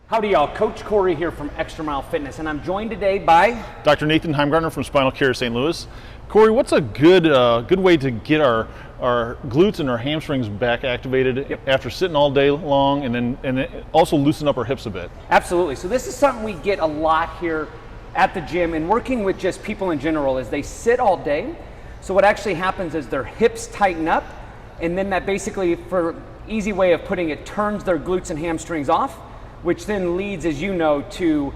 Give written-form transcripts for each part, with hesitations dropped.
Howdy y'all, Coach Corey here from Xtra Mile Fitness, and I'm joined today by Dr. Nathan Heimgartner from Spinal Care St. Louis. Corey, what's a good way to get our glutes and our hamstrings back activated after sitting all day long, and then also loosen up our hips a bit? Absolutely. So this is something we get a lot here at the gym and working with just people in general is they sit all day. So what actually happens is their hips tighten up, and then that basically, for easy way of putting it, turns their glutes and hamstrings off, which then leads, as you know, to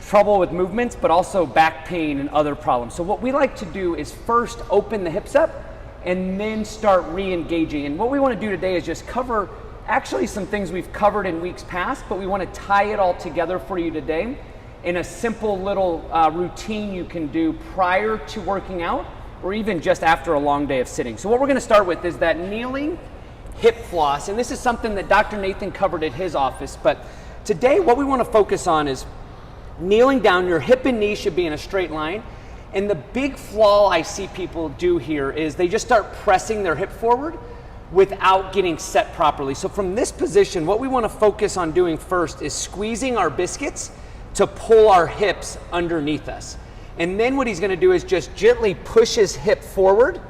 trouble with movements, but also back pain and other problems. So what we like to do is first open the hips up and then start re-engaging. And what we want to do today is just cover actually some things we've covered in weeks past, but we want to tie it all together for you today in a simple little routine you can do prior to working out or even just after a long day of sitting. So what we're going to start with is that kneeling hip floss, and this is something that Dr. Nathan covered at his office, but today what we want to focus on is kneeling down. Your hip and knee should be in a straight line, and the big flaw I see people do here is they just start pressing their hip forward without getting set properly. So from this position, what we want to focus on doing first is squeezing our biscuits to pull our hips underneath us. And then what he's going to do is just gently push his hip forward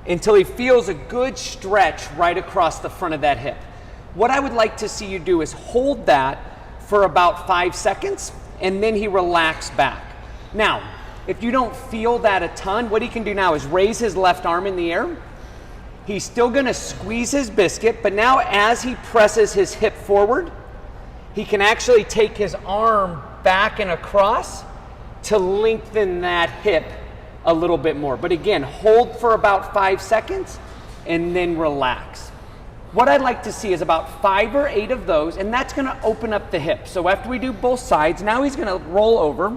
until he feels a good stretch right across the front of that hip. What I would like to see you do is hold that for about 5 seconds, and then he relax back. Now, if you don't feel that a ton, what he can do now is raise his left arm in the air. He's still gonna squeeze his biscuit, but now as he presses his hip forward, he can actually take his arm back and across to lengthen that hip a little bit more. But again, hold for about 5 seconds and then relax. What I'd like to see is about 5 or 8 of those, and that's gonna open up the hip. So after we do both sides, now he's gonna roll over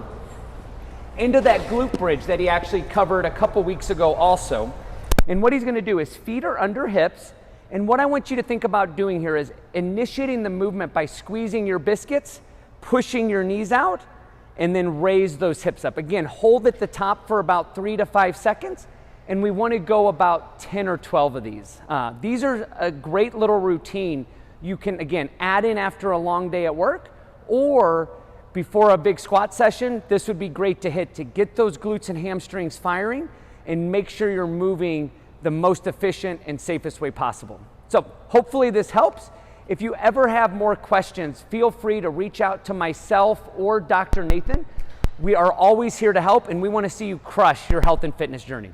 into that glute bridge that he actually covered a couple weeks ago also. And what he's gonna do is feet are under hips, and what I want you to think about doing here is initiating the movement by squeezing your biscuits, pushing your knees out, and then raise those hips up. Again, hold at the top for about 3 to 5 seconds, and we want to go about 10 or 12 of these. These are a great little routine you can, again, add in after a long day at work or before a big squat session. This would be great to hit to get those glutes and hamstrings firing and make sure you're moving the most efficient and safest way possible. So hopefully this helps. If you ever have more questions, feel free to reach out to myself or Dr. Nathan. We are always here to help, and we want to see you crush your health and fitness journey.